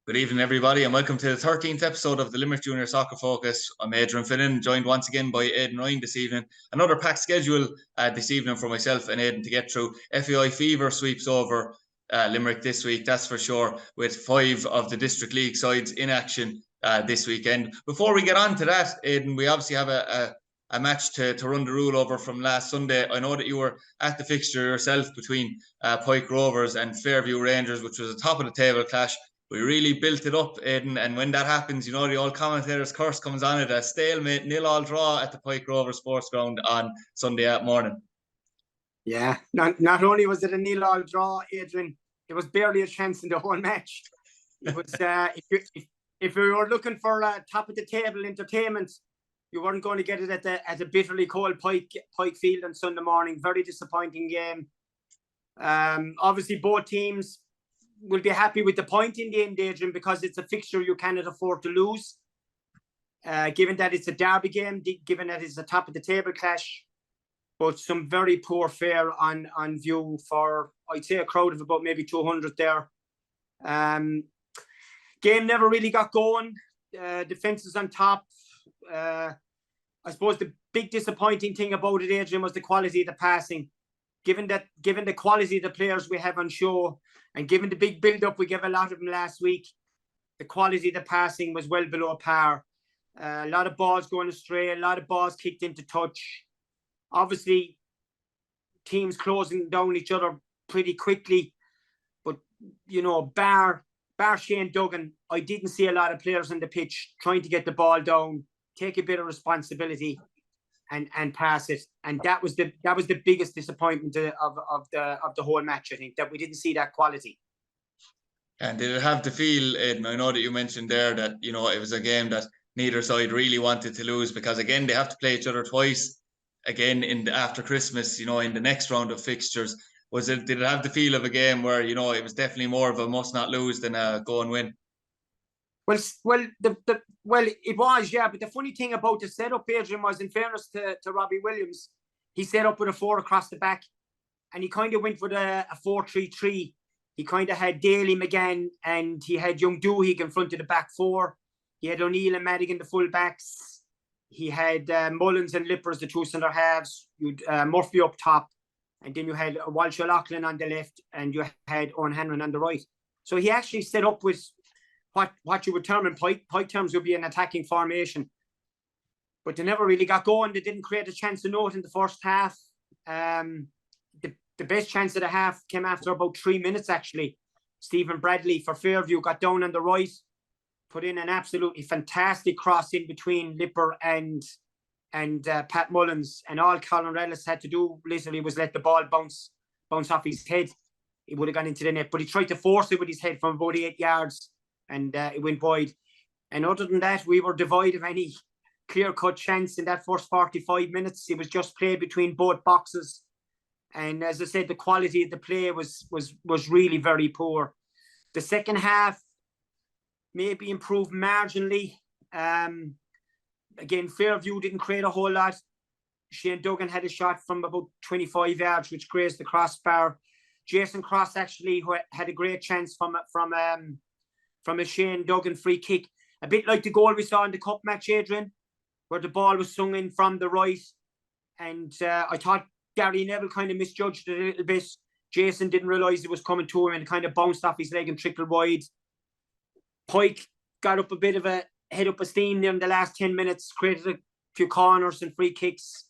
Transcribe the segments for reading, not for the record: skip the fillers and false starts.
Good evening, everybody, and welcome to the 13th episode of the Limerick Junior Soccer Focus. I'm Adrian and Finnin, joined once again by Aidan and Aidan this evening. Another packed schedule this evening for myself and Aidan to get through. FAI Fever sweeps over Limerick this week, that's for sure, with 5 of the District League sides in action this weekend. Before we get on to that, Aidan, we obviously have a match to run the rule over from last Sunday. I know that you were at the fixture yourself between Pike Rovers and Fairview Rangers, which was a top of the table clash. We really built it up, Aidan, and when that happens, you know, the old commentator's curse comes on it, a stalemate, 0-0 draw at the Pike Rovers Sports Ground on Sunday morning. Yeah, not only was it a 0-0 draw, Adrian, it was barely a chance in the whole match. It was if we were looking for top of the table entertainment, you weren't going to get it at the bitterly cold Pike Field on Sunday morning. Very disappointing game. Obviously, both teams will be happy with the point in the end, Adrian, because it's a fixture you cannot afford to lose. Given that it's a derby game, given that it's a top of the table clash, but some very poor fare on view for, I'd say, a crowd of about maybe 200 there. Game never really got going. Defence is on top. I suppose the big disappointing thing about it, Adrian, was the quality of the passing. Given the quality of the players we have on show, and given the big build-up we gave a lot of them last week, the quality of the passing was well below par. A lot of balls going astray, a lot of balls kicked into touch. Obviously, teams closing down each other pretty quickly. But, you know, bar Shane Duggan, I didn't see a lot of players on the pitch trying to get the ball down, take a bit of responsibility and pass it. And that was the biggest disappointment of the whole match, I think, that we didn't see that quality. And did it have the feel, Aidan, I know that you mentioned there that, you know, it was a game that neither side really wanted to lose, because again, they have to play each other twice again after Christmas, you know, in the next round of fixtures. Did it have the feel of a game where, you know, it was definitely more of a must not lose than a go and win? Well, it was, yeah. But the funny thing about the setup, Adrian, was, in fairness to Robbie Williams, he set up with a 4 across the back, and he kind of went with a 4-3-3. He kind of had Daly, McGann, and he had Young Doohig in front of the back 4. He had O'Neill and Madigan, the full backs. He had Mullins and Lippers, the 2 centre halves. You'd Murphy up top, and then you had Walsh O'Loughlin on the left, and you had Owen Hanlon on the right. So he actually set up with what you would term in Pike terms would be an attacking formation. But they never really got going. They didn't create a chance to note in the first half. The best chance of the half came after about 3 minutes, actually. Stephen Bradley for Fairview got down on the right, put in an absolutely fantastic cross in between Lipper and Pat Mullins. And all Colin Rellis had to do literally was let the ball bounce off his head. It would have gone into the net. But he tried to force it with his head from about 8 yards. And it went wide. And other than that, we were devoid of any clear-cut chance in that first 45 minutes. It was just played between both boxes. And as I said, the quality of the play was really very poor. The second half maybe improved marginally. Again, Fairview didn't create a whole lot. Shane Duggan had a shot from about 25 yards, which grazed the crossbar. Jason Cross actually had a great chance from a Shane Duggan free kick. A bit like the goal we saw in the cup match, Adrian, where the ball was swung in from the right. And I thought Gary Neville kind of misjudged it a little bit. Jason didn't realise it was coming to him and kind of bounced off his leg and trickled wide. Pike got up a bit of a head up a steam there in the last 10 minutes, created a few corners and free kicks.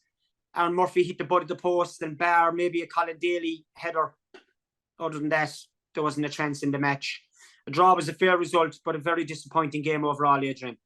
Aaron Murphy hit the butt of the post and bar maybe a Colin Daly header. Other than that, there wasn't a chance in the match. A draw was a fair result, but a very disappointing game overall, Adrian.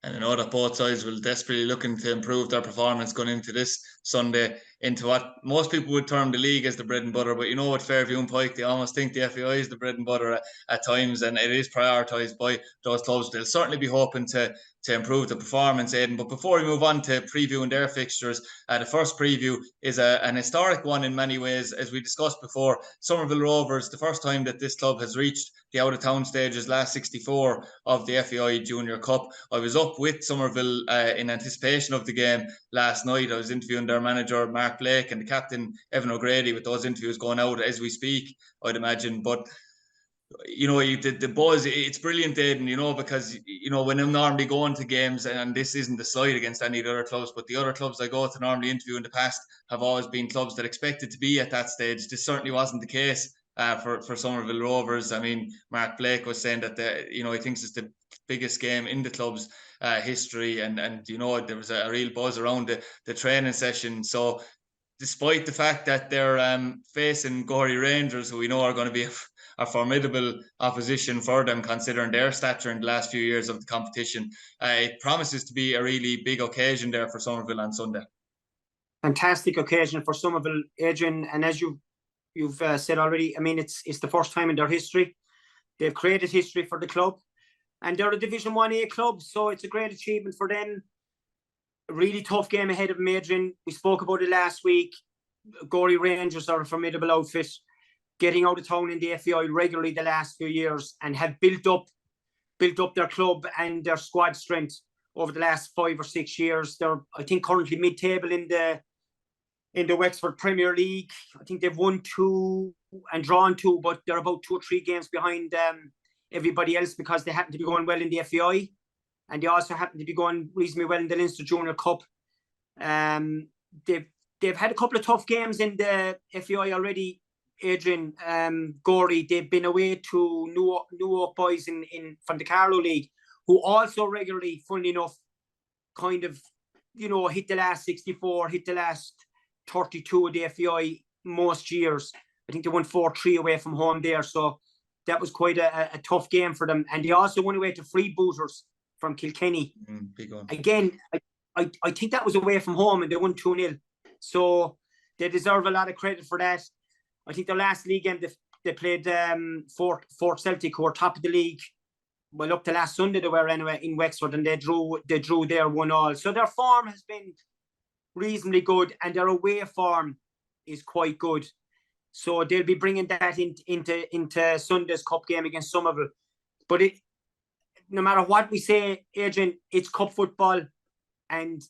And I know that both sides will desperately looking to improve their performance going into this Sunday, into what most people would term the league as the bread and butter. But you know what, Fairview and Pike, they almost think the FAI is the bread and butter at times, and it is prioritised by those clubs. They'll certainly be hoping to improve the performance, Aidan. But before we move on to previewing their fixtures, the first preview is an historic one in many ways. As we discussed before, Somerville Rovers, the first time that this club has reached the out-of-town stages, last 64 of the FAI Junior Cup. I was up with Somerville in anticipation of the game last night. I was interviewing their manager, Mark Blake, and the captain, Evan O'Grady, with those interviews going out as we speak, I'd imagine. But the buzz, it's brilliant, Aidan, because, when I'm normally going to games, and this isn't the slight against any of the other clubs, but the other clubs I go to normally interview in the past have always been clubs that expected to be at that stage. This certainly wasn't the case for Somerville Rovers. I mean, Mark Blake was saying that, he thinks it's the biggest game in the club's history, and there was a real buzz around the training session. So, despite the fact that they're facing Gorey Rangers, who we know are going to be a formidable opposition for them, considering their stature in the last few years of the competition, it promises to be a really big occasion there for Somerville on Sunday. Fantastic occasion for Somerville, Adrian, and as you've said already, I mean, it's the first time in their history. They've created history for the club, and they're a Division 1A club, so it's a great achievement for them. A really tough game ahead of them, Adrian. We spoke about it last week. Gorey Rangers are a formidable outfit, getting out of town in the FAI regularly the last few years, and have built up their club and their squad strength over the last 5 or 6 years. They're, I think, currently mid-table in the Wexford Premier League. I think they've won 2 and drawn 2, but they're about 2 or 3 games behind everybody else, because they happen to be going well in the FAI, and they also happen to be going reasonably well in the Leinster Junior Cup. They've had a couple of tough games in the FAI already, Adrian. Gorey, they've been away to New boys from the Carlow League, who also regularly, funnily enough, kind of, hit the last 64, hit the last 32 of the FAI most years. I think they won 4-3 away from home there, so that was quite a tough game for them. And they also went away to Freebooters from Kilkenny. Big one. Again, I think that was away from home, and they won 2-0. So they deserve a lot of credit for that. I think their last league game, they played Fort Celtic, who were top of the league. Well, up to last Sunday they were anyway in Wexford, and they drew their 1-1. So their form has been reasonably good, and their away form is quite good. So they'll be bringing that into Sunday's cup game against Somerville. But no matter what we say, Adrian, it's cup football, and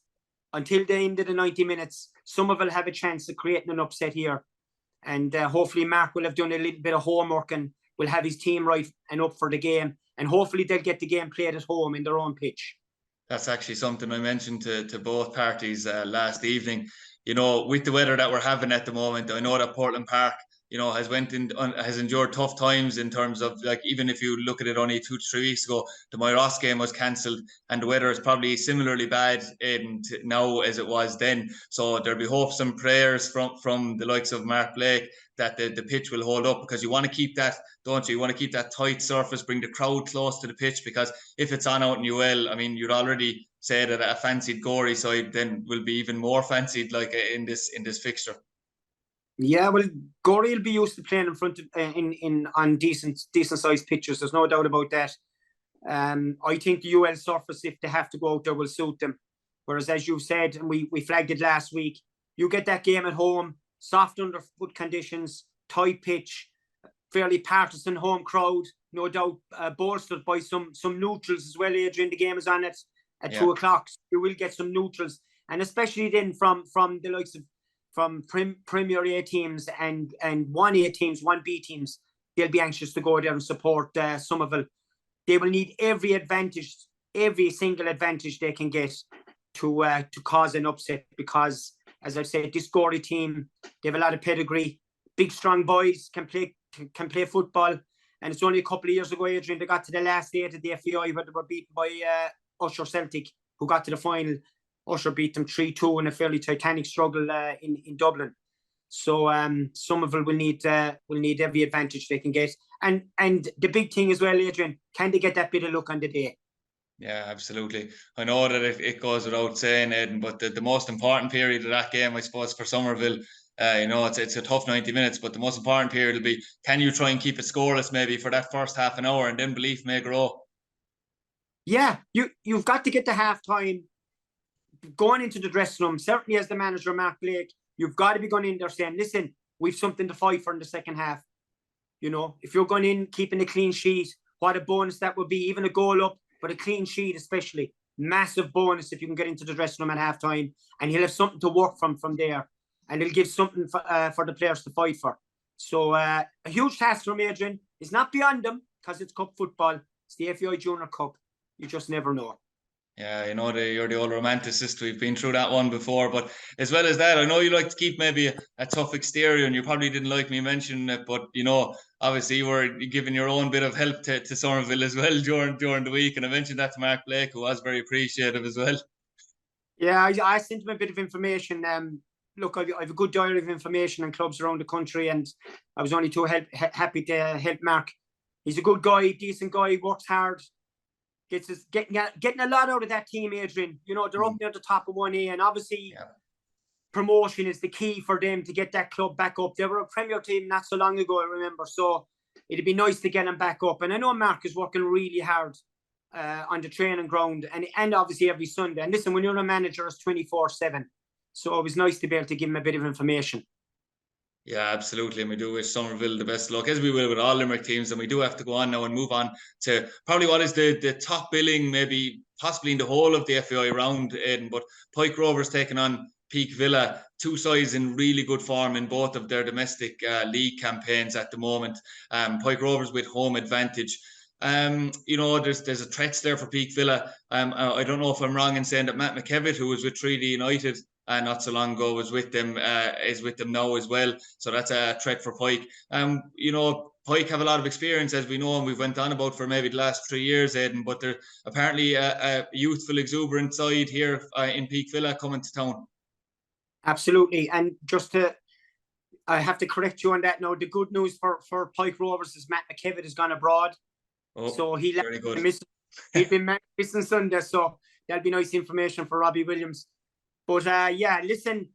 until the end of the 90 minutes, Somerville have a chance of creating an upset here. And hopefully Mark will have done a little bit of homework and will have his team right and up for the game. And hopefully they'll get the game played at home in their own pitch. That's actually something I mentioned to both parties last evening. With the weather that we're having at the moment, I know that Portland Park, has endured tough times in terms of, like, even if you look at it only 2 to 3 weeks ago, the Ross game was cancelled, and the weather is probably similarly bad now as it was then. So there'll be hopes and prayers from the likes of Mark Blake that the pitch will hold up, because you want to keep that, don't you? You want to keep that tight surface, bring the crowd close to the pitch, because if it's on out in UL, I mean, you'd already say that a fancied Gorey side then will be even more fancied, like in this fixture. Yeah, well, Gorey will be used to playing in front of on decent sized pitches. There's no doubt about that. I think the UL surface, if they have to go out there, will suit them. Whereas, as you said, and we flagged it last week, you get that game at home, soft underfoot conditions, tight pitch, fairly partisan home crowd, no doubt, bolstered by some neutrals as well. Adrian, the game is on at 2 o'clock. So you will get some neutrals, and especially then from the likes of Premier A teams and 1A teams, 1B teams, they'll be anxious to go there and support Somerville. They will need every single advantage they can get to cause an upset, because, as I've said, this Gorey team, they have a lot of pedigree, big strong boys, can play football, and it's only a couple of years ago, Adrian, they got to the last 8 of the FAI, but they were beaten by Usher Celtic, who got to the final. Usher beat them 3-2 in a fairly titanic struggle in Dublin. So Somerville will need every advantage they can get. And the big thing as well, Adrian, can they get that bit of luck on the day? Yeah, absolutely. I know that it goes without saying, Aidan, but the most important period of that game, I suppose, for Somerville, it's a tough 90 minutes, but the most important period will be, can you try and keep it scoreless maybe for that first half an hour, and then belief may grow? Yeah, you've got to get to half time. Going into the dressing room, certainly as the manager, Mark Blake, you've got to be going in there saying, listen, we've something to fight for in the second half. If you're going in, keeping a clean sheet, what a bonus that would be, even a goal up, but a clean sheet especially. Massive bonus if you can get into the dressing room at half time, and he'll have something to work from there, and he'll give something for the players to fight for. So a huge task from Adrian. It's not beyond them because it's cup football. It's the FAI Junior Cup. You just never know. Yeah, you know, you're the old romanticist. We've been through that one before. But as well as that, I know you like to keep maybe a tough exterior, and you probably didn't like me mentioning it. But, you know, obviously you were giving your own bit of help to Somerville as well during the week. And I mentioned that to Mark Blake, who was very appreciative as well. Yeah, I sent him a bit of information. Look, I have a good diary of information on clubs around the country, and I was only too happy to help Mark. He's a good guy, decent guy, works hard. Getting a lot out of that team, Adrian. You know, they're up near the top of 1A, and obviously promotion is the key for them to get that club back up. They were a Premier team not so long ago, I remember. So it'd be nice to get them back up. And I know Mark is working really hard on the training ground and obviously every Sunday. And listen, when you're a manager, it's 24/7. So it was nice to be able to give him a bit of information. Yeah, absolutely. And we do wish Somerville the best luck, as we will with all Limerick teams. And we do have to go on now and move on to probably what is the top billing, maybe possibly in the whole of the FAI round, Aidan. But Pike Rovers taking on Peak Villa, two sides in really good form in both of their domestic league campaigns at the moment. Pike Rovers with home advantage. You know, there's a threat there for Peak Villa. I don't know if I'm wrong in saying that Matt McKevitt, who was with 3D United not so long ago, was with them, is with them now as well. So that's a threat for Pike. You know, Pike have a lot of experience, as we know, and we've went on about for maybe the last 3 years, Aidan, but they're apparently a youthful, exuberant side here in Peak Villa coming to town. Absolutely. And I have to correct you on that now. The good news for Pike Rovers is Matt McKevitt has gone abroad. Oh, so he'd been missing Sunday, so that'll be nice information for Robbie Williams. But yeah, listen,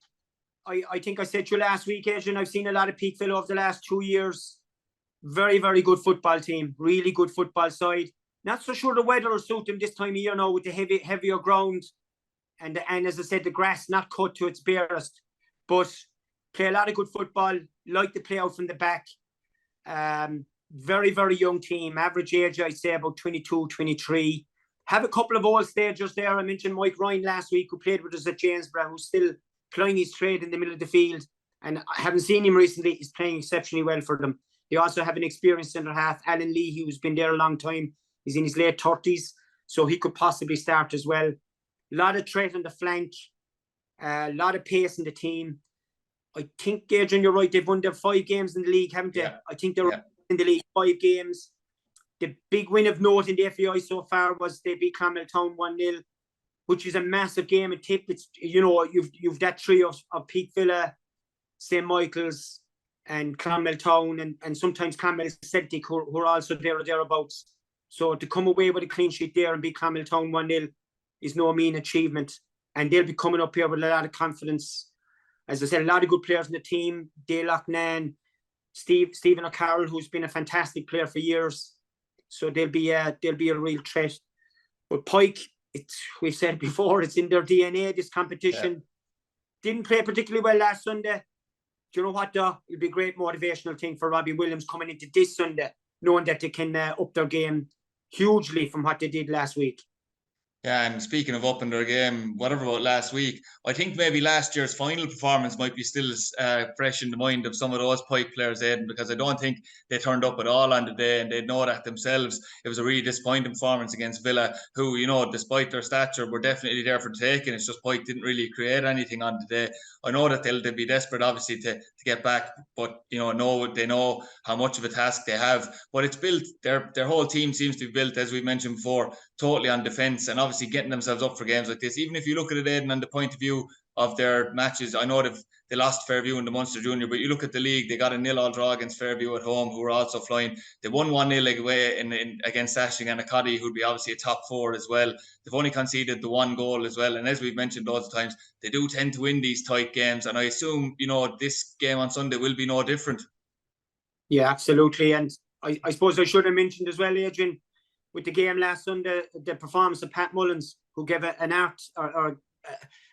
I think I said to you last week, Adrian, I've seen a lot of Peak Villa over the last 2 years. Very, very good football team. Really good football side. Not so sure the weather will suit them this time of year now with the heavier ground. And as I said, the grass not cut to its barest. But play a lot of good football. Like to play out from the back. Very, very young team. Average age, I'd say, about 22, 23. Have a couple of old stagers there. I mentioned Mike Ryan last week, who played with us at Jamesborough, who's still plying his trade in the middle of the field. And I haven't seen him recently. He's playing exceptionally well for them. They also have an experienced centre half, Alan Lee, who's been there a long time. He's in his late 30s, so he could possibly start as well. A lot of threat on the flank. A lot of pace in the team. I think, Adrian, you're right. They've won their 5 games in the league, haven't they? Yeah. I think they're in the league 5 games. The big win of note in the FAI so far was they beat Clonmel Town 1-0, which is a massive game. And it's, you know, you've that trio of Peak Villa, St. Michael's, and Clonmel Town, and sometimes Clonmel Celtic, who are also there or thereabouts. So to come away with a clean sheet there and beat Clonmel Town 1-0 is no mean achievement. And they'll be coming up here with a lot of confidence. As I said, a lot of good players in the team. Dale Loughnane, Stephen O'Carroll, who's been a fantastic player for years. So they'll be a real threat. But Pike, we've said before, it's in their DNA, this competition. Yeah. Didn't play particularly well last Sunday. Do you know what, though? It'll be a great motivational thing for Robbie Williams coming into this Sunday, knowing that they can up their game hugely from what they did last week. Yeah, and speaking of upping their game, whatever about last week, I think maybe last year's final performance might be still fresh in the mind of some of those Pike players, Aidan, because I don't think they turned up at all on the day, and they know that themselves. It was a really disappointing performance against Villa, who, you know, despite their stature, were definitely there for the taking. It's just Pike didn't really create anything on the day. I know that they'll be desperate, obviously, to get back, but, you know, they know how much of a task they have. But it's built, their whole team seems to be built, as we mentioned before, totally on defence, and obviously getting themselves up for games like this. Even if you look at it, Aidan, on the point of view of their matches, I know they lost Fairview in the Munster Junior, but you look at the league, they got a 0-0 draw against Fairview at home, who were also flying. They won 1-0 away against Ashling and Acadie, who'd be obviously a top 4 as well. They've only conceded the 1 goal as well, and as we've mentioned loads of times, they do tend to win these tight games, and I assume, you know, this game on Sunday will be no different. Yeah, absolutely. And I suppose I should have mentioned as well, Adrian, with the game last Sunday, the performance of Pat Mullins, who gave an art or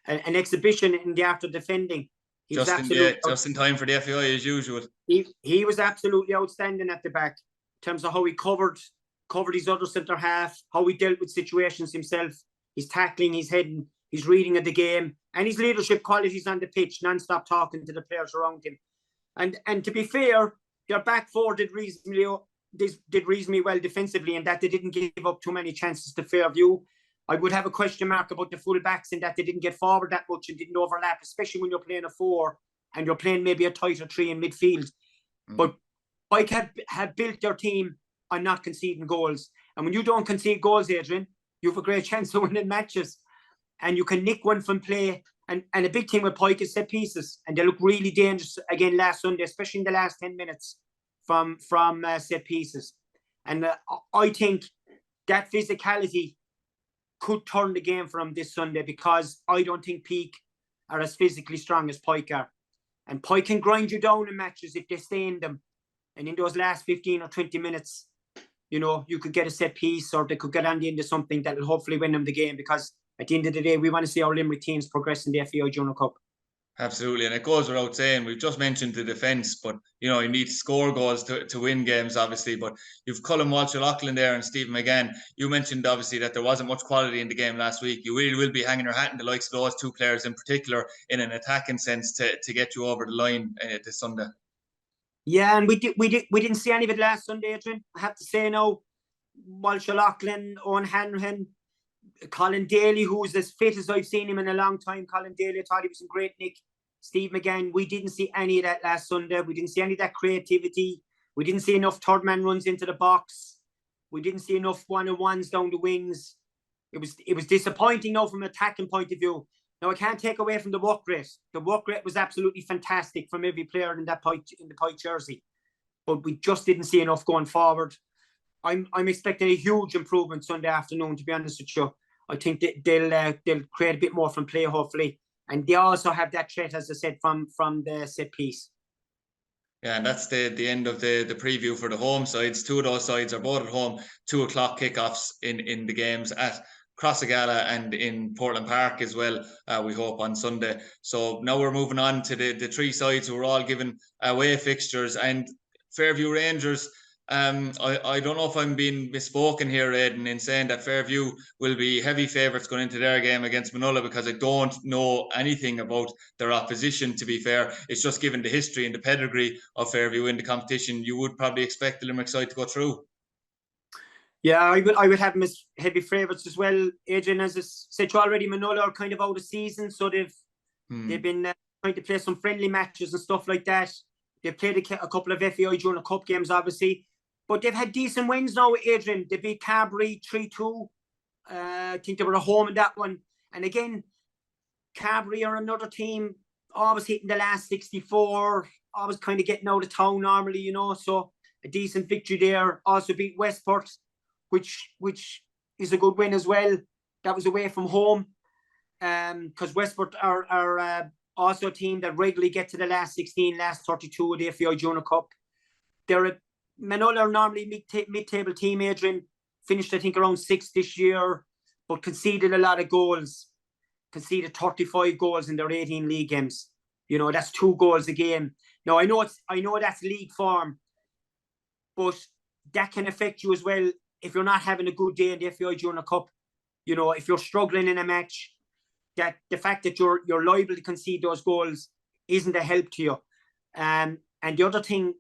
an exhibition in the art of defending. Just in time for the FAI as usual. He was absolutely outstanding at the back in terms of how he covered his other centre half, how he dealt with situations himself, his tackling, his heading, his reading of the game, and his leadership qualities on the pitch, non-stop talking to the players around him. And to be fair, their back 4 did reasonably did reasonably well defensively, and that they didn't give up too many chances to Fairview. I would have a question mark about the full backs in that they didn't get forward that much and didn't overlap, especially when you're playing a 4 and you're playing maybe a tighter 3 in midfield. But Pike have built their team on not conceding goals. And when you don't concede goals, Adrian, you have a great chance of winning matches. And you can nick one from play. And a big thing with Pike is set pieces. And they look really dangerous again last Sunday, especially in the last 10 minutes from set pieces. And I think that physicality could turn the game for them this Sunday, because I don't think Peak are as physically strong as Pike are. And Pike can grind you down in matches if they stay in them. And in those last 15 or 20 minutes, you know, you could get a set piece, or they could get on the end of something that will hopefully win them the game, because at the end of the day, we want to see our Limerick teams progress in the FAI Junior Cup. Absolutely, and it goes without saying, we've just mentioned the defence, but you know, you need to score goals to win games, obviously. But you've Colin Walsh-O'Loughlin there and Stephen McGann. You mentioned obviously that there wasn't much quality in the game last week. You really will be hanging your hat in the likes of those two players in particular in an attacking sense to get you over the line this Sunday. Yeah, and we didn't see any of it last Sunday, Adrian. I have to say now, Walsh-O'Loughlin, Owen Hanrahan, Colin Daly, who's as fit as I've seen him in a long time. Colin Daly, I thought he was in great nick. Steve McGann, we didn't see any of that last Sunday. We didn't see any of that creativity. We didn't see enough third man runs into the box. We didn't see enough one-on-ones down the wings. It was disappointing now from an attacking point of view. Now, I can't take away from the work rate. The work rate was absolutely fantastic from every player in the Pike jersey. But we just didn't see enough going forward. I'm expecting a huge improvement Sunday afternoon, to be honest with you. I think that they'll create a bit more from play, hopefully. And they also have that threat, as I said, from the set piece. Yeah, and that's the end of the preview for the home sides. Two of those sides are both at home, 2 o'clock kickoffs in the games at Crossagala and in Portland Park as well, we hope, on Sunday. So now we're moving on to the 3 sides who are all given away fixtures. And Fairview Rangers, I don't know if I'm being misspoken here, Aidan, in saying that Fairview will be heavy favourites going into their game against Manola, because I don't know anything about their opposition, to be fair. It's just given the history and the pedigree of Fairview in the competition, you would probably expect the Limerick side to go through. Yeah, I would have them as heavy favourites as well. Adrian, as I said to you already, Manola are kind of out of season, so they've been trying to play some friendly matches and stuff like that. They've played a couple of FAI Junior Cup games, obviously. But they've had decent wins now, Adrian. They beat Carberry 3-2. I think they were at home in that one. And again, Carberry are another team, always hitting the last 64, always kind of getting out of town normally, you know. So a decent victory there. Also beat Westport, which is a good win as well. That was away from home. Because Westport are also a team that regularly get to the last 16, last 32 of the FAI Junior Cup. Manola are normally mid-table team, Adrian. Finished, I think, around 6th this year, but conceded a lot of goals. Conceded 35 goals in their 18 league games. You know, that's 2 goals a game. Now, I know that's league form, but that can affect you as well if you're not having a good day in the FAI Junior Cup. You know, if you're struggling in a match, that the fact that you're liable to concede those goals isn't a help to you. And the other thing,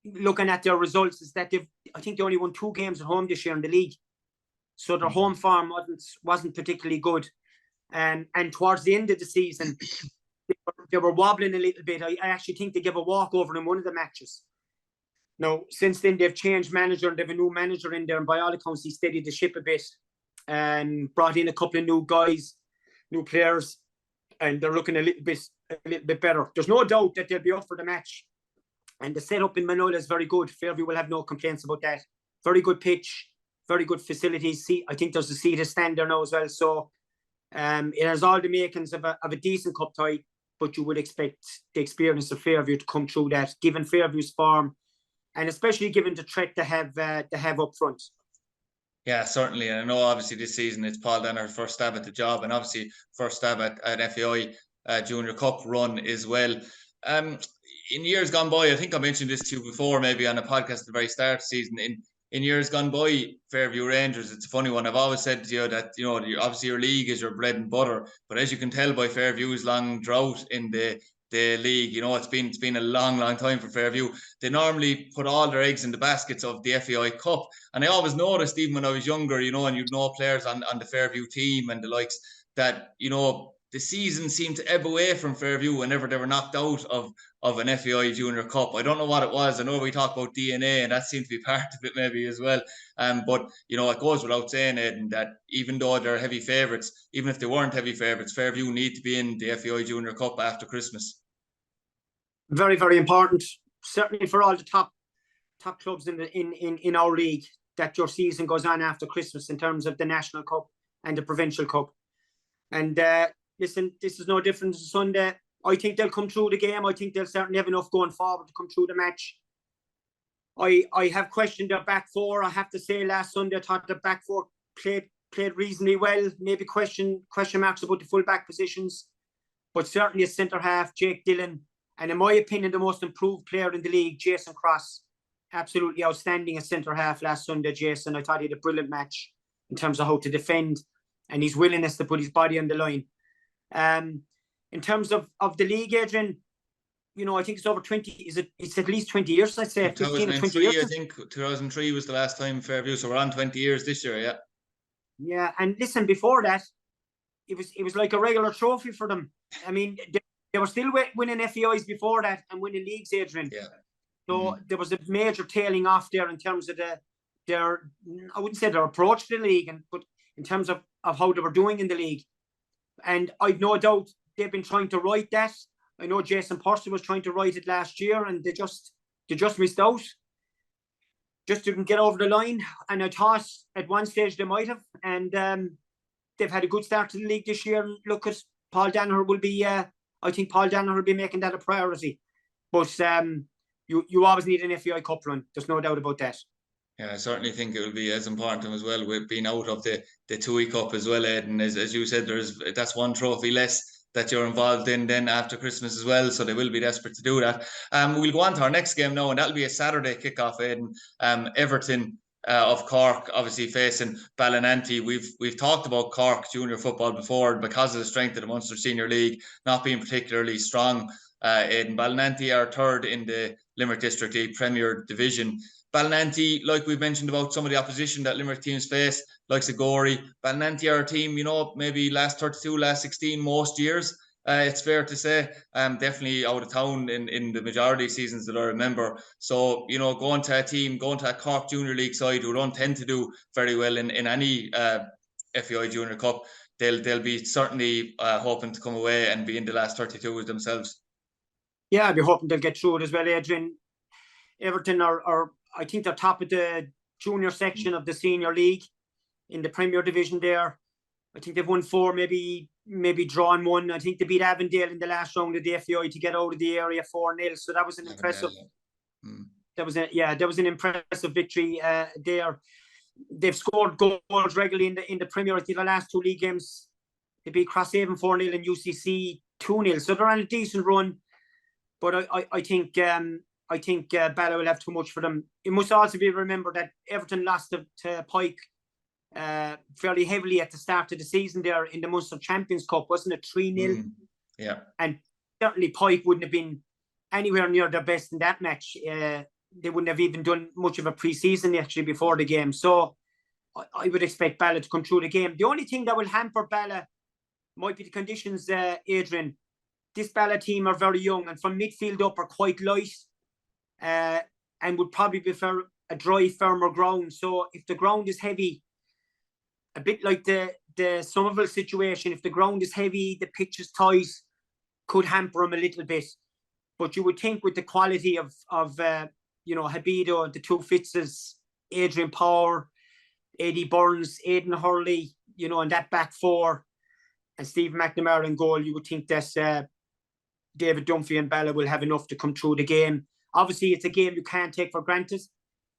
looking at their results, is that I think they only won 2 games at home this year in the league, so their home form wasn't particularly good. And towards the end of the season, they were wobbling a little bit. I actually think they gave a walkover in one of the matches. Now, since then they've changed manager and they have a new manager in there, and by all accounts he steadied the ship a bit and brought in a couple of new guys, new players, and they're looking a little bit better. There's no doubt that they'll be up for the match. And the setup in Manola is very good. Fairview will have no complaints about that. Very good pitch, very good facilities. I think there's a seated stand there now as well. So it has all the makings of a decent cup tie, but you would expect the experience of Fairview to come through that, given Fairview's form, and especially given the threat they have up front. Yeah, certainly. And I know obviously this season it's Paul Denner's first stab at the job, and obviously first stab at FAI Junior Cup run as well. In years gone by, I think I mentioned this to you before, maybe on a podcast at the very start of the season. In years gone by, Fairview Rangers, it's a funny one. I've always said to you that, you know, obviously your league is your bread and butter, but as you can tell by Fairview's long drought in the the league. It's been a long time for Fairview. They normally put all their eggs in the baskets of the FAI Cup. And I always noticed, even when I was younger, and you'd know players on the Fairview team and the likes, that, the season seemed to ebb away from Fairview whenever they were knocked out of an FAI Junior Cup. I don't know what it was. I know we talk about DNA, and that seemed to be part of it maybe as well. But, it goes without saying, Aidan, that even though they're heavy favourites, even if they weren't heavy favourites, Fairview need to be in the FAI Junior Cup after Christmas. Very, very important, certainly for all the top clubs in our league, that your season goes on after Christmas in terms of the National Cup and the Provincial Cup. And listen, this is no different to Sunday. I think they'll come through the game. I think they'll certainly have enough going forward to come through the match. I have questioned their back four. I have to say, last Sunday I thought the back four played reasonably well. Maybe question marks about the full back positions, but certainly a centre half, Jake Dillon, and in my opinion, the most improved player in the league, Jason Cross. Absolutely outstanding at centre half last Sunday, Jason. I thought he had a brilliant match in terms of how to defend and his willingness to put his body on the line. In terms of the league, Adrian, I think it's over 20. It's at least 20 years, I'd say. 15 or 20 years. I think 2003 was the last time Fairview, so we're on 20 years this year, yeah. Yeah, and listen, before that, it was like a regular trophy for them. I mean, they were still winning FAIs before that and winning leagues, Adrian. Yeah. So there was a major tailing off there in terms of their I wouldn't say their approach to the league, but in terms of how they were doing in the league. And I've no doubt they've been trying to right that. I know Jason Purcell was trying to right it last year, and they just missed out. Just didn't get over the line. And I thought at one stage they might have. And they've had a good start to the league this year. And look, at Paul Danaher will be. I think Paul Danaher will be making that a priority. But you always need an FAI Cup run. There's no doubt about that. Yeah, I certainly think it will be as important as well with being out of the TUI Cup as well, Aidan. As you said, that's one trophy less that you're involved in then after Christmas as well, so they will be desperate to do that. We'll go on to our next game now, and that'll be a Saturday kickoff, Aidan. Everton of Cork obviously facing Ballinanty. We've talked about Cork junior football before because of the strength of the Munster Senior League not being particularly strong. Aidan, Ballinanty are third in the Limerick District League Premier Division. Ballinanty, like we've mentioned about some of the opposition that Limerick teams face, like Sigori, Ballinanty are a team, maybe last 32, last 16 most years. It's fair to say, definitely out of town in the majority of seasons that I remember. So, going to a Cork Junior League side who don't tend to do very well in any FAI Junior Cup, they'll be certainly hoping to come away and be in the last 32 themselves. Yeah, I'd be hoping they'll get through it as well, Adrian. Everton are I think they're top of the junior section of the senior league in the Premier Division there. I think they've won 4, maybe drawn 1. I think they beat Avondale in the last round of the FAI to get out of the area 4-0. So that was an impressive. That was an impressive victory there. They've scored goals regularly in the Premier. I think the last 2 league games they beat Crosshaven 4-0 and UCC 2-0. So they're on a decent run. But I think Bala will have too much for them. It must also be remembered that Everton lost to Pike fairly heavily at the start of the season there in the Munster Champions Cup, wasn't it? 3-0. Yeah. And certainly Pike wouldn't have been anywhere near their best in that match. They wouldn't have even done much of a pre-season actually before the game. So I would expect Bala to come through the game. The only thing that will hamper Bala might be the conditions, Adrian. This Bala team are very young and from midfield up are quite light. And would probably prefer a dry, firmer ground. So if the ground is heavy, a bit like the Somerville situation, if the ground is heavy, the pitch is tight, could hamper them a little bit. But you would think with the quality of Habido, the 2 Fitzes, Adrian Power, Eddie Burns, Aidan Hurley, and that back 4, and Steve McNamara in goal, you would think that David Dunphy and Bala will have enough to come through the game. Obviously, it's a game you can't take for granted,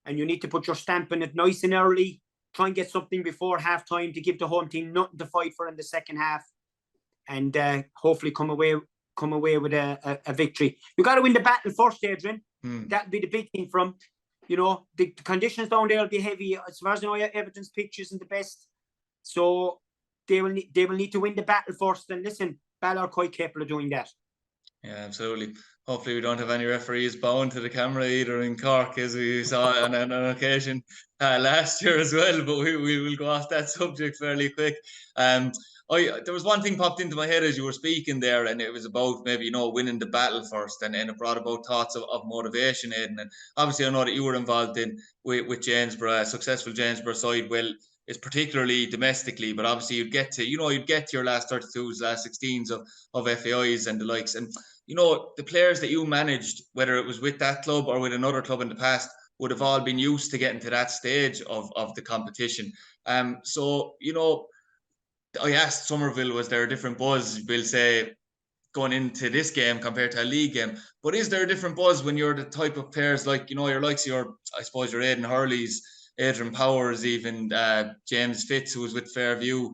and you need to put your stamp in it nice and early. Try and get something before half-time to give the home team nothing to fight for in the second half, and hopefully come away with a victory. You got to win the battle first, Adrian. That'll be the big thing from, the conditions down there will be heavy. As far as I know, Everton's pitch isn't the best, so they will need to win the battle first. And listen, Bala are quite capable of doing that. Yeah, absolutely. Hopefully we don't have any referees bound to the camera either in Cork, as we saw on an occasion last year as well, but we will go off that subject fairly quick. There was one thing popped into my head as you were speaking there, and it was about maybe, winning the battle first, and it brought about thoughts of motivation, Aidan. And obviously I know that you were involved with Jamesborough, a successful Jamesborough side. Well, it's particularly domestically, but obviously you'd get to your last 32s, last 16s of FAIs and the likes. And the players that you managed, whether it was with that club or with another club in the past, would have all been used to getting to that stage of the competition. So, I asked Somerville, was there a different buzz, we'll say, going into this game compared to a league game? But is there a different buzz when you're the type of players like, your likes of I suppose your Aidan Hurley's, Adrian Powers, even James Fitz, who was with Fairview,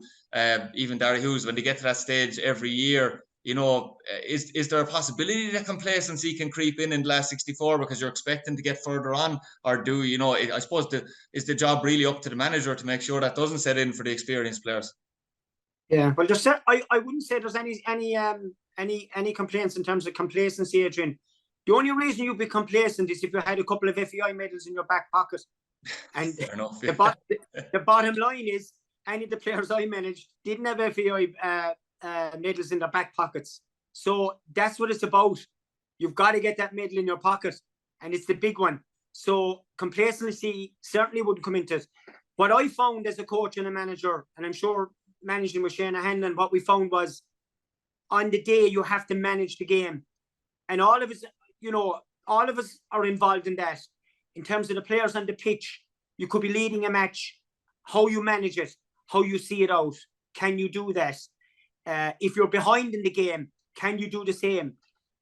even Darry Hughes, when they get to that stage every year, is there a possibility that complacency can creep in the last 64 because you're expecting to get further on? Or I suppose, is the job really up to the manager to make sure that doesn't set in for the experienced players? Yeah, well, I wouldn't say there's any complaints in terms of complacency, Adrian. The only reason you'd be complacent is if you had a couple of FAI medals in your back pocket. And fair enough, yeah. the bottom line is, any of the players I managed didn't have FAI medals in their back pockets. So that's what it's about. You've got to get that medal in your pocket, and it's the big one. So complacency certainly wouldn't come into it. What I found as a coach and a manager, and I'm sure managing with Shane Hanlon, what we found was, on the day you have to manage the game, and all of us are involved in that. In terms of the players on the pitch, you could be leading a match, how you manage it, how you see it out. Can you do that? If you're behind in the game, can you do the same?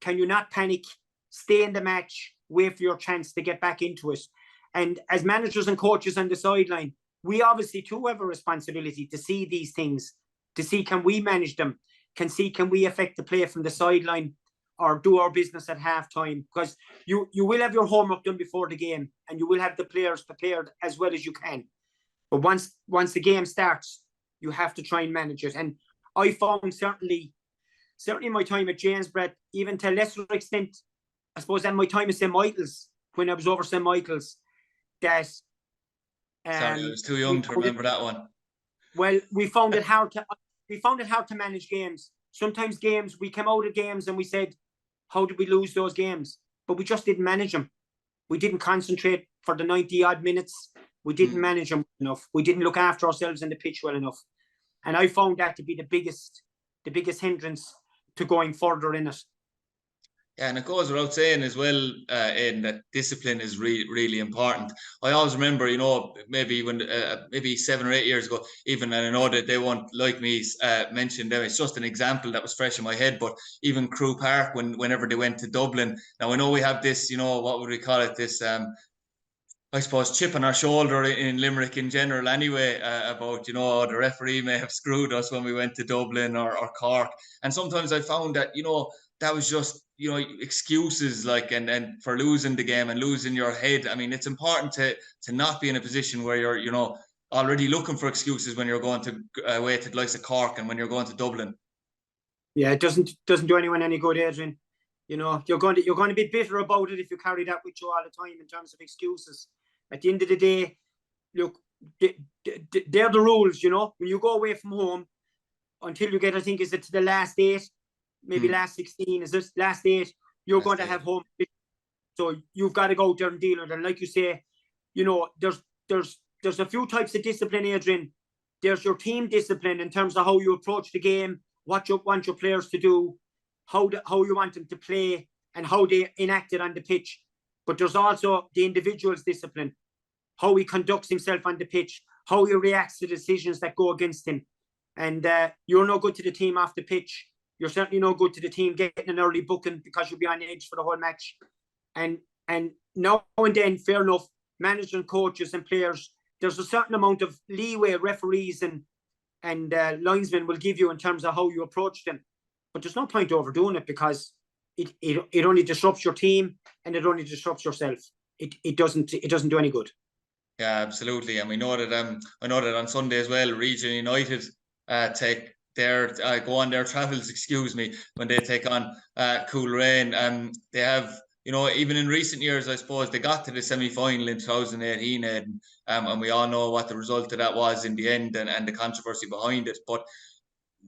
Can you not panic, stay in the match, wait for your chance to get back into it? And as managers and coaches on the sideline, we obviously too have a responsibility to see these things, to see can we manage them, can we affect the play from the sideline, or do our business at halftime? Because you will have your homework done before the game, and you will have the players prepared as well as you can. But once the game starts, you have to try and manage it. And I found certainly my time at Jamesborough, even to a lesser extent, I suppose, than my time at St. Michael's, when I was over St. Michael's, that sorry, I was too young to remember that one. Well, we found it hard to manage games. Sometimes we came out of games and we said, how did we lose those games? But we just didn't manage them. We didn't concentrate for the 90 odd minutes. We didn't manage them enough. We didn't look after ourselves in the pitch well enough. And I found that to be the biggest hindrance to going further in it. Yeah, and it goes without saying as well, Aidan, that discipline is really important. I always remember, maybe when maybe 7 or 8 years ago, even, and I know that they won't like me mention them. It's just an example that was fresh in my head. But even Crew Park, whenever they went to Dublin, now I know we have this, what would we call it? This, I suppose, chip on our shoulder in Limerick in general anyway, about, the referee may have screwed us when we went to Dublin or Cork. And sometimes I found that, that was just, excuses, like, and for losing the game and losing your head. I mean, it's important to not be in a position where you're, already looking for excuses when you're going to away to the likes of Cork and when you're going to Dublin. Yeah, it doesn't do anyone any good, Adrian. You're going to be bitter about it if you carry that with you all the time in terms of excuses. At the end of the day, look, they're the rules. When you go away from home, until you get, I think, is it to the last 8, maybe last 16, is this last 8, you're going to have home. So you've got to go out there and deal with it. And like you say, there's a few types of discipline, Adrian. There's your team discipline in terms of how you approach the game, what you want your players to do, how you want them to play, and how they enact it on the pitch. But there's also the individual's discipline, how he conducts himself on the pitch, how he reacts to decisions that go against him. And you're no good to the team off the pitch. You're certainly no good to the team getting an early booking because you'll be on edge for the whole match. And now and then, fair enough, managers, coaches and players, there's a certain amount of leeway referees and linesmen will give you in terms of how you approach them. But there's no point overdoing it, because it only disrupts your team and it only disrupts yourself. It doesn't do any good. Yeah, absolutely. And we know that I know that on Sunday as well, Region United go on their travels, excuse me, when they take on Coolrain. They have, you know, even in recent years, I suppose they got to the semi-final in 2018, and we all know what the result of that was in the end, and the controversy behind it. But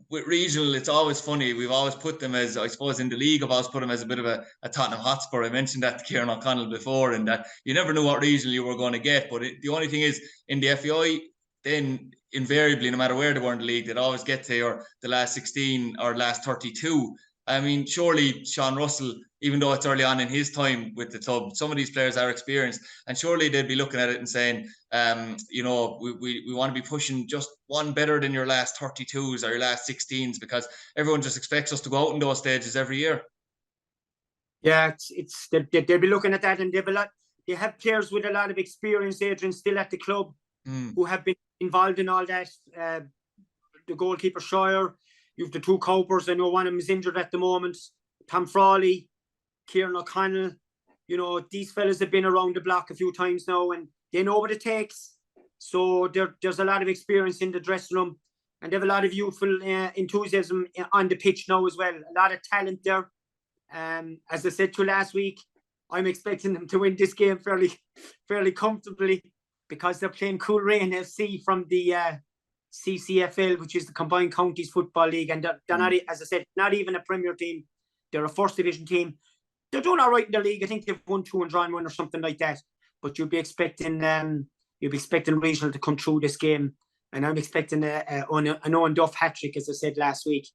with regional, it's always funny. We've always put them as, I suppose, in the league, I've always put them as a bit of a Tottenham Hotspur. I mentioned that to Kieran O'Connell before, and that you never knew what regional you were going to get. But the only thing is, in the FAI, then invariably, no matter where they were in the league, they'd always get to the last 16 or last 32. I mean, surely Sean Russell, even though it's early on in his time with the club, some of these players are experienced, and surely they'd be looking at it and saying, you know, we want to be pushing just one better than your last 32s or your last 16s, because everyone just expects us to go out in those stages every year. Yeah, they'll be looking at that, and they have players with a lot of experience, Adrian, still at the club, who have been involved in all that. The goalkeeper Shire, you've the two copers. I know one of them is injured at the moment. Tom Frawley, Kieran O'Connell. You know, these fellas have been around the block a few times now, and they know what it takes. So there's a lot of experience in the dressing room, and they have a lot of youthful enthusiasm on the pitch now as well. A lot of talent there. As I said to you last week, I'm expecting them to win this game fairly comfortably, because they're playing Coolrain FC from the CCFL, which is the Combined Counties Football League, and they're not, as I said, not even a Premier team. They're a First Division team. They're doing all right in the league. I think they've won 2 and drawn 1 or something like that. But you'll be expecting regional to come through this game, and I'm expecting an Owen Duff hat-trick, as I said last week.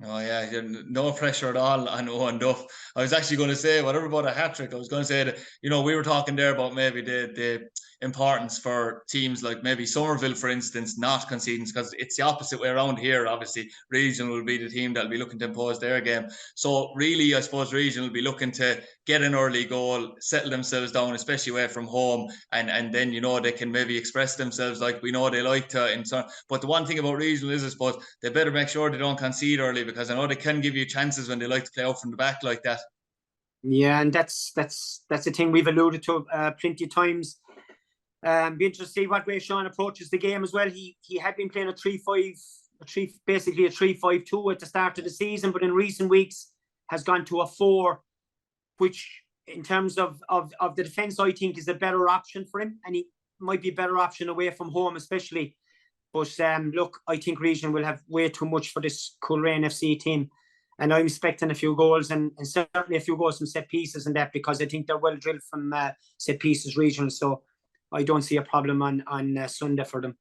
Oh yeah, no pressure at all on Owen Duff. I was actually going to say, whatever about a hat-trick, I was going to say that, you know, we were talking there about maybe the importance for teams like maybe Somerville, for instance, not conceding, because it's the opposite way around here. Obviously, regional will be the team that'll be looking to impose their game. So really, I suppose regional will be looking to get an early goal, settle themselves down, especially away from home, and then, you know, they can maybe express themselves like we know they like to. But the one thing about regional is, I suppose, they better make sure they don't concede early, because I know they can give you chances when they like to play out from the back like that. Yeah, and that's the thing we've alluded to plenty of times. Be interested to see what way Sean approaches the game as well. He had been playing a 3-5, basically a 3-5-2 at the start of the season, but in recent weeks has gone to a 4, which in terms of the defence, I think is a better option for him, and he might be a better option away from home especially. But look, I think regional will have way too much for this Coolrain FC team, and I'm expecting a few goals, and certainly a few goals from set pieces and that, because I think they're well drilled from set pieces regional. So I don't see a problem on Sunday for them.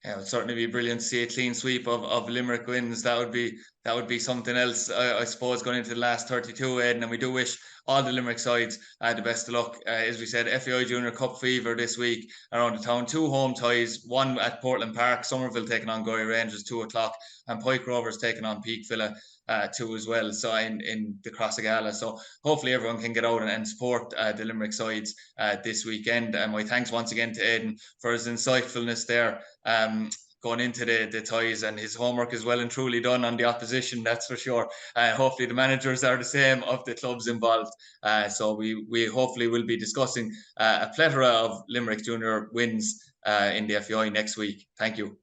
Yeah, it would certainly be brilliant to see a clean sweep of Limerick wins. That would be something else, I suppose, going into the last 32, Aidan. And we do wish all the Limerick sides the best of luck. As we said, FAI Junior Cup fever this week around the town. 2 home ties, one at Portland Park, Somerville taking on Goy Rangers 2 o'clock, and Pike Rovers taking on Peak Villa 2 as well. So in the Crossagala. So hopefully everyone can get out and support the Limerick sides this weekend. And my thanks once again to Aidan for his insightfulness there. Going into the ties, and his homework is well and truly done on the opposition, that's for sure. Hopefully the managers are the same of the clubs involved. So we hopefully will be discussing a plethora of Limerick Junior wins in the FAI next week. Thank you.